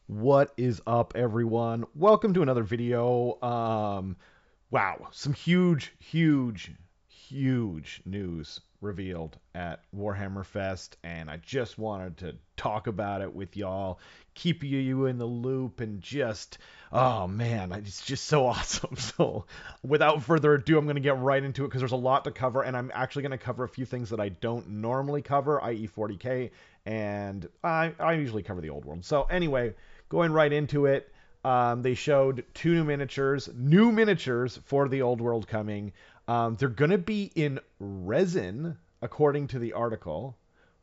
What is up, everyone? Welcome to another video. Wow, some huge news revealed at Warhammer Fest, and I just wanted to talk about it with y'all, keep you in the loop, and just, oh man, it's just so awesome. So, without further ado, I'm going to get right into it because there's a lot to cover, and I'm actually going to cover a few things that I don't normally cover, i.e., 40k, and I usually cover the old world. So, anyway, going right into it. They showed two new miniatures for the old world coming. They're going to be in resin, according to the article,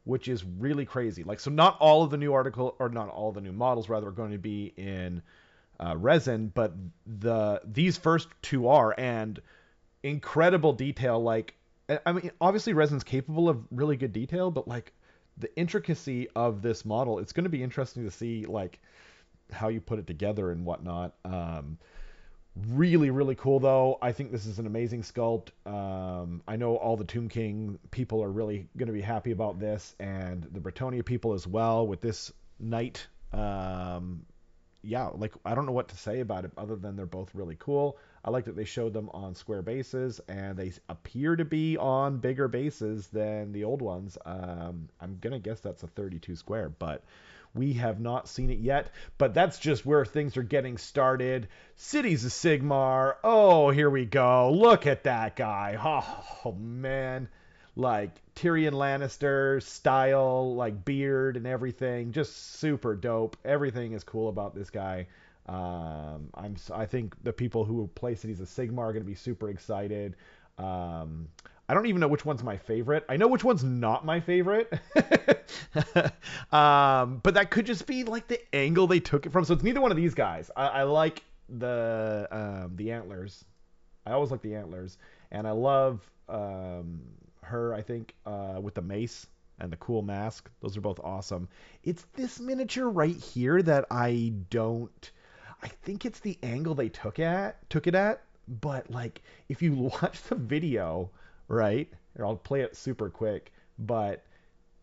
which is really crazy. Like, so not all of the new article, or not all of the new models, rather, are going to be in resin, but these first two are, and incredible detail. Like, I mean, obviously, resin's capable of really good detail, but like the intricacy of this model, it's going to be interesting to see, like how you put it together and whatnot. Really cool though. I think this is an amazing sculpt. I know all the Tomb King people are really going to be happy about this, and the Bretonia people as well with this knight. Yeah, like I don't know what to say about it other than they're both really cool. I like that they showed them on square bases, and they appear to be on bigger bases than the old ones. I'm gonna guess that's a 32 square, but we have not seen it yet. But that's just where things are getting started. Cities of Sigmar. Oh, here we go. Look at that guy. Oh man, like Tyrion Lannister style, like beard and everything, just super dope. Everything is cool about this guy. I think the people who play Cities of Sigmar are going to be super excited. I don't even know which one's my favorite. I know which one's not my favorite. But that could just be like the angle they took it from. So it's neither one of these guys. I like the antlers. I always like the antlers, and I love her. I think with the mace and the cool mask. Those are both awesome. It's this miniature right here that I don't. I think it's the angle they took it at. But like, if you watch the video, right? Here, I'll play it super quick. But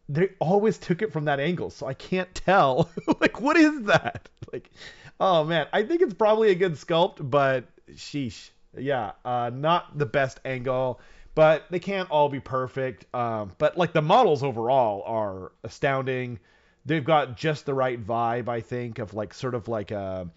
they always took it from that angle, so I can't tell. Like, what is that? Like, oh man, I think it's probably a good sculpt, but sheesh, yeah, not the best angle. But they can't all be perfect. But like the models overall are astounding. They've got just the right vibe, I think, of like sort of like a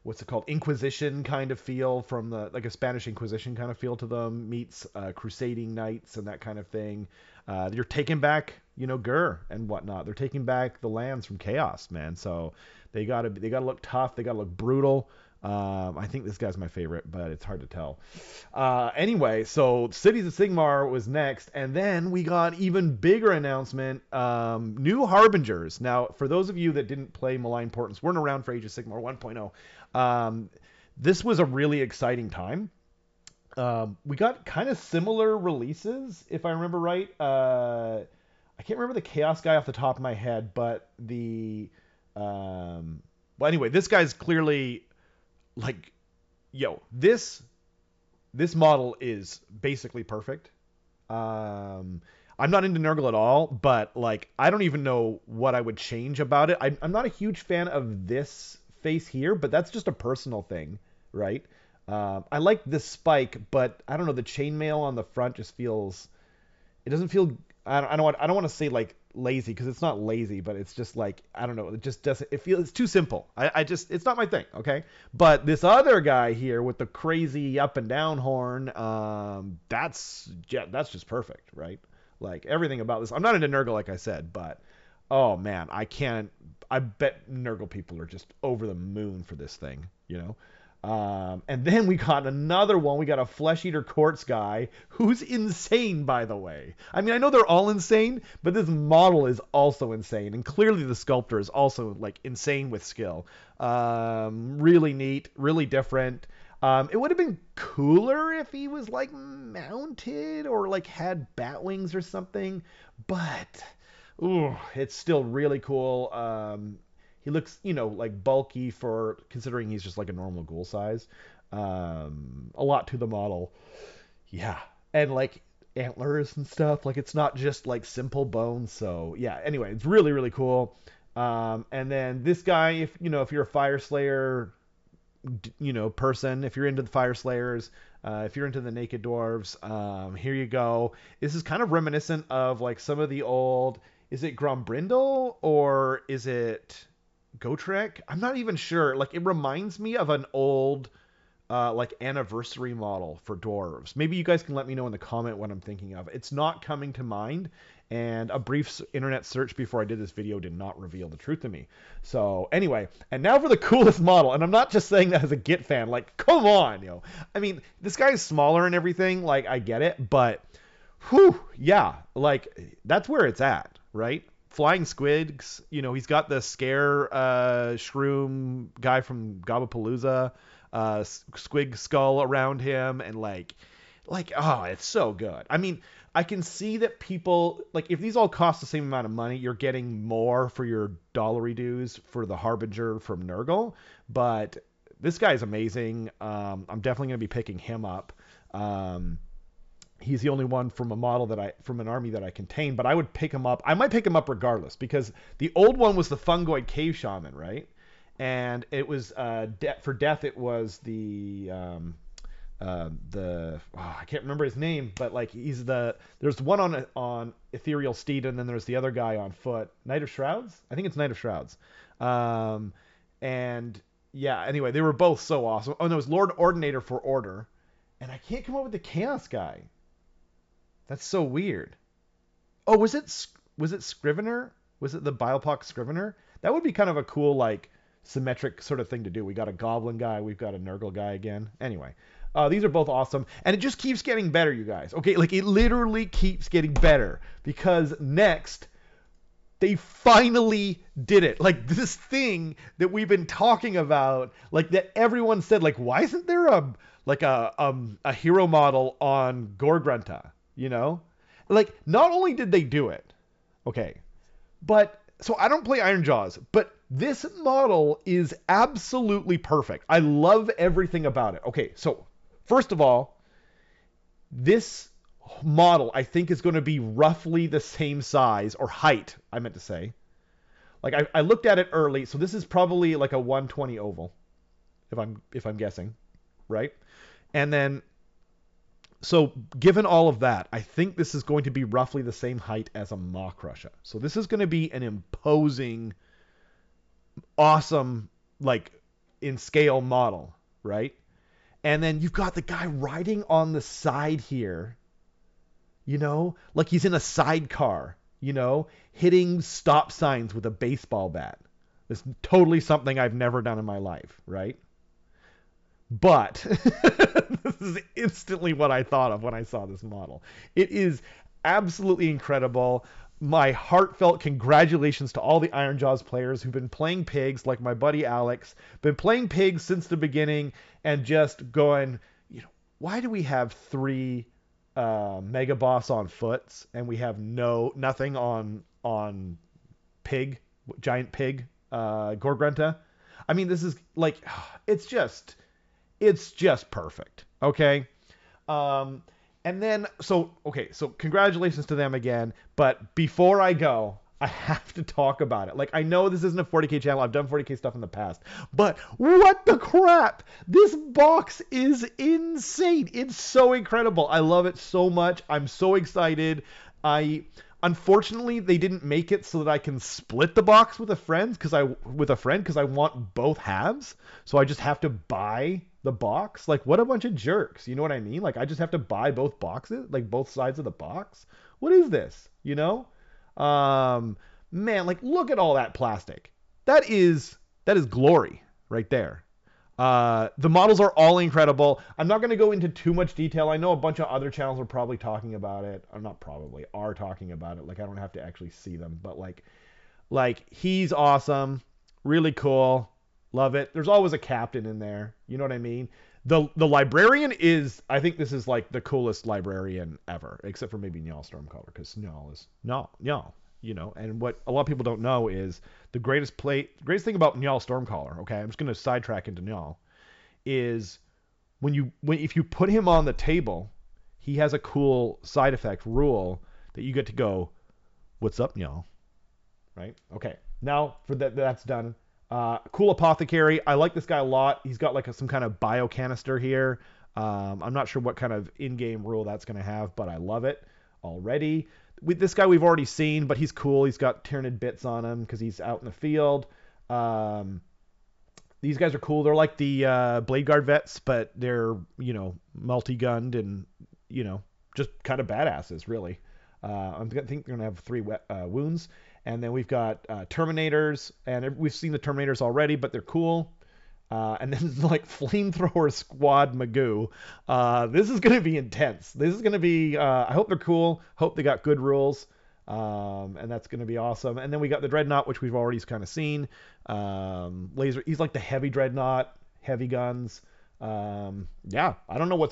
what's it called, Inquisition kind of feel, from the like a Spanish Inquisition kind of feel to them, meets crusading knights and that kind of thing. You're taking back, Gur and whatnot. They're taking back the lands from Chaos, man. So they gotta look tough. They gotta look brutal. I think this guy's my favorite, but it's hard to tell. Anyway, so Cities of Sigmar was next, and then we got even bigger announcement. New harbingers. Now, for those of you that didn't play Malign Portents, weren't around for Age of Sigmar 1.0. This was a really exciting time. We got kind of similar releases, if I remember right. I can't remember the Chaos guy off the top of my head, but well, anyway, this guy's clearly like, yo, this model is basically perfect. I'm not into Nurgle at all, but like I don't even know what I would change about it. I'm not a huge fan of this face here, but that's just a personal thing, right? I like this spike, but I don't know. The chainmail on the front just feels. It doesn't feel. I don't want to say like lazy because it's not lazy, but it's just like I don't know. It just doesn't. It feels it's too simple. I just it's not my thing. Okay, but this other guy here with the crazy up and down horn, that's just perfect, right? Like everything about this. I'm not into Nurgle, like I said, but oh man, I can't. I bet Nurgle people are just over the moon for this thing. And then we got another one. We got a Flesh Eater Quartz guy who's insane, by the way. I mean, I know they're all insane, but this model is also insane. And clearly the sculptor is also like insane with skill. Really neat, really different. It would have been cooler if he was like mounted or like had bat wings or something, but ooh, it's still really cool. He looks, like bulky for considering he's just like a normal ghoul size. A lot to the model. Yeah. And like antlers and stuff. Like it's not just like simple bones. So yeah, anyway, it's really cool. And then this guy, if you're a Fire Slayer, person, if you're into the Fire Slayers, if you're into the Naked Dwarves, here you go. This is kind of reminiscent of like some of the old. Is it Grombrindle or is it Gotrek? I'm not even sure. Like it reminds me of an old like anniversary model for dwarves. Maybe you guys can let me know in the comment what I'm thinking of. It's not coming to mind, and a brief internet search before I did this video did not reveal the truth to me. So anyway, and now for the coolest model, and I'm not just saying that as a Git fan. Like, come on, I mean, this guy is smaller and everything. Like, I get it, but whew, yeah, like that's where it's at, right? Flying squids, he's got the scare shroom guy from Gobapalooza, squig skull around him, and oh, it's so good. I mean, I can see that people, like, if these all cost the same amount of money, you're getting more for your dollary dues for the Harbinger from Nurgle, but this guy's amazing. I'm definitely going to be picking him up. He's the only one from from an army that I contain, but I would pick him up. I might pick him up regardless, because the old one was the Fungoid Cave Shaman, right? And it was for death. It was I can't remember his name, but like there's one on Ethereal Steed, and then there's the other guy on foot. Knight of Shrouds? I think it's Knight of Shrouds. And yeah, anyway, they were both so awesome. Oh, no, it was Lord Ordinator for Order, and I can't come up with the Chaos guy. That's so weird. Oh, was it Scrivener? Was it the Bilepock Scrivener? That would be kind of a cool, like, symmetric sort of thing to do. We got a Goblin guy, we've got a Nurgle guy again. Anyway, these are both awesome, and it just keeps getting better, you guys. Okay, like it literally keeps getting better, because next they finally did it. Like this thing that we've been talking about, like that everyone said, like, why isn't there a hero model on Gorgrunta? Like not only did they do it, okay, but so I don't play Ironjaws, but this model is absolutely perfect. I love everything about it. Okay, so first of all, this model I think is going to be roughly the same size, or height, I meant to say. Like I looked at it early, so this is probably like a 120 oval, if I'm guessing, right? And then, so given all of that, I think this is going to be roughly the same height as a Maw Crusher. So this is going to be an imposing, awesome, like in scale model, right? And then you've got the guy riding on the side here, like he's in a sidecar, hitting stop signs with a baseball bat. It's totally something I've never done in my life, right? But this is instantly what I thought of when I saw this model. It is absolutely incredible. My heartfelt congratulations to all the Ironjaws players who've been playing pigs, like my buddy Alex, been playing pigs since the beginning, and just going, why do we have 3 Mega Boss on foots and we have nothing on pig, giant pig, Gorgrunta? I mean, this is like, it's just perfect. Okay. And then, so congratulations to them again. But before I go, I have to talk about it. Like, I know this isn't a 40K channel. I've done 40K stuff in the past. But what the crap? This box is insane. It's so incredible. I love it so much. I'm so excited. Unfortunately, they didn't make it so that I can split the box with a friend because I want both halves. So I just have to buy the box. Like, what a bunch of jerks. You know what I mean? Like, I just have to buy both boxes, like both sides of the box. What is this? Man, like, look at all that plastic. That is glory right there. The models are all incredible. I'm not going to go into too much detail. I know a bunch of other channels are probably talking about it. Or not probably, are talking about it. Like, I don't have to actually see them. But, like he's awesome. Really cool. Love it. There's always a captain in there. You know what I mean? The librarian is, I think this is, like, the coolest librarian ever. Except for maybe Njal Stormcaller. Because Njal is Njal. And what a lot of people don't know is the greatest thing about Njal Stormcaller, okay, I'm just going to sidetrack into Njal, is if you put him on the table, he has a cool side effect rule that you get to go, "What's up, Njal?" Right? Okay. Now for that's done. Cool apothecary. I like this guy a lot. He's got like some kind of bio canister here. I'm not sure what kind of in-game rule that's going to have, but I love it already. With this guy we've already seen, but he's cool. He's got Tyranid bits on him because he's out in the field. Um, these guys are cool. They're like the Blade Guard vets, but they're, multi-gunned and, just kind of badasses, really. I think they're going to have 3 wounds. And then we've got Terminators, and we've seen the Terminators already, but they're cool. And then like Flamethrower Squad Magoo. This is going to be intense. This is going to be, I hope they're cool. Hope they got good rules. And that's going to be awesome. And then we got the Dreadnought, which we've already kind of seen. Laser. He's like the heavy Dreadnought, heavy guns. Yeah, I don't know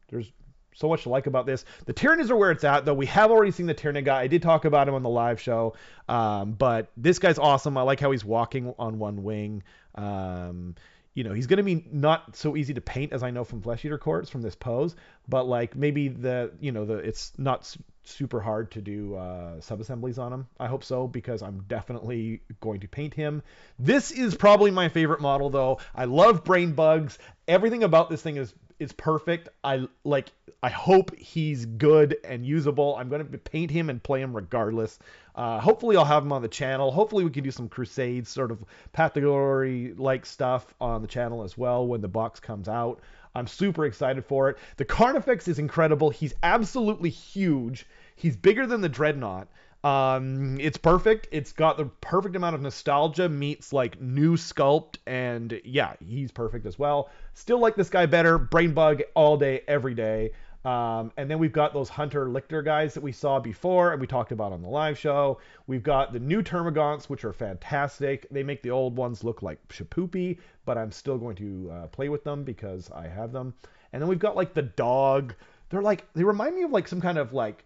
there's so much to like about this. The Tyranids are where it's at, though. We have already seen the Tyranid guy. I did talk about him on the live show. But this guy's awesome. I like how he's walking on one wing. He's going to be not so easy to paint as I know from Flesh Eater Courts from this pose, but like maybe it's not super hard to do sub-assemblies on him. I hope so, because I'm definitely going to paint him. This is probably my favorite model, though. I love brain bugs. Everything about this thing is perfect. I hope he's good and usable. I'm going to paint him and play him regardless. Hopefully I'll have him on the channel. Hopefully we can do some Crusades sort of Path to Glory like stuff on the channel as well when the box comes out. I'm super excited for it. The Carnifex is incredible. He's absolutely huge. He's bigger than the Dreadnought. It's perfect. It's got the perfect amount of nostalgia meets like new sculpt, and yeah, he's perfect as well. Still like this guy better. Brain bug all day, every day. And then we've got those Hunter Lictor guys that we saw before and we talked about on the live show. We've got the new Termagants, which are fantastic. They make the old ones look like shapoopy, but I'm still going to play with them because I have them. And then we've got like the dog. They remind me of like some kind of like,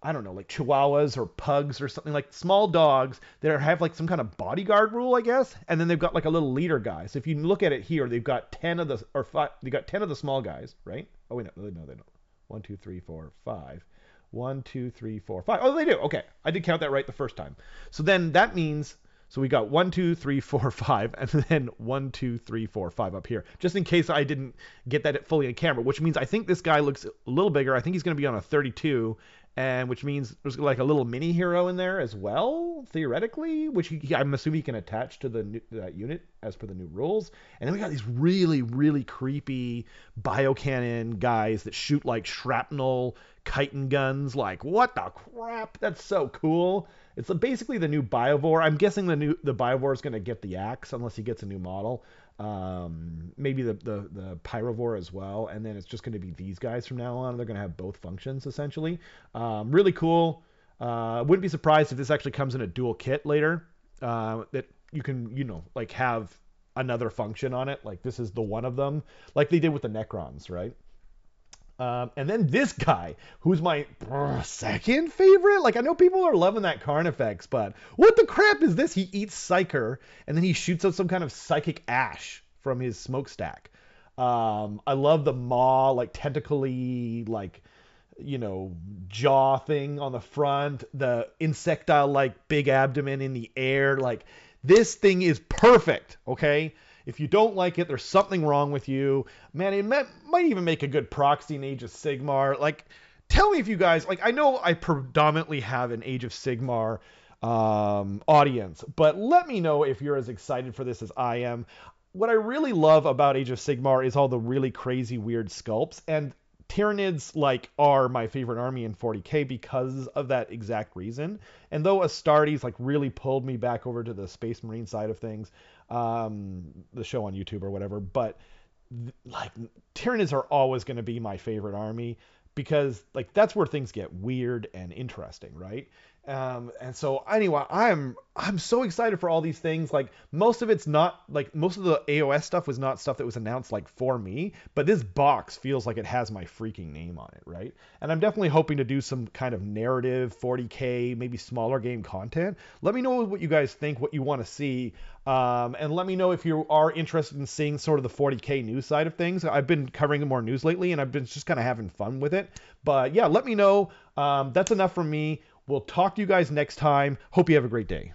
I don't know, like chihuahuas or pugs or something, like small dogs that have like some kind of bodyguard rule, I guess. And then they've got like a little leader guy. So if you look at it here, they've got 10 of the small guys, right? Oh, wait, no, they don't. 1, 2, 3, 4, 5. 1, 2, 3, 4, 5. Oh, they do. Okay. I did count that right the first time. So then that means, so we got 1, 2, 3, 4, 5, and then 1, 2, 3, 4, 5 up here, just in case I didn't get that fully on camera, which means I think this guy looks a little bigger. I think he's going to be on a 32, and which means there's like a little mini hero in there as well, theoretically, which I'm assuming he can attach to that unit as per the new rules. And then we got these really, really creepy biocannon guys that shoot like shrapnel chitin guns. Like, what the crap? That's so cool. It's basically the new Biovore. I'm guessing the Biovore is going to get the axe unless he gets a new model. Maybe the Pyrovore as well, and then it's just going to be these guys from now on. They're going to have both functions essentially. Really cool. Wouldn't be surprised if this actually comes in a dual kit later. That you can like have another function on it. Like this is the one of them, like they did with the Necrons, right? And then this guy, who's my second favorite. Like, I know people are loving that Carnifex, but what the crap is this? He eats Psyker, and then he shoots out some kind of psychic ash from his smokestack. I love the maw, like, tentacly, like, jaw thing on the front, the insectile, like, big abdomen in the air. Like, this thing is perfect, okay? If you don't like it, there's something wrong with you. Man, it might even make a good proxy in Age of Sigmar. Like, tell me if you guys, like, I know I predominantly have an Age of Sigmar audience, but let me know if you're as excited for this as I am. What I really love about Age of Sigmar is all the really crazy, weird sculpts, and Tyranids, like, are my favorite army in 40k because of that exact reason. And though Astartes, like, really pulled me back over to the Space Marine side of things, the show on YouTube or whatever, but like Tyranids are always going to be my favorite army because like that's where things get weird and interesting, right? And so anyway, I'm so excited for all these things. Like most of it's not like most of the AOS stuff was not stuff that was announced like for me, but this box feels like it has my freaking name on it, right? And I'm definitely hoping to do some kind of narrative 40k, maybe smaller game content. Let me know what you guys think, what you want to see. And let me know if you are interested in seeing sort of the 40k news side of things. I've been covering more news lately and I've been just kind of having fun with it. But yeah, let me know. That's enough from me. We'll talk to you guys next time. Hope you have a great day.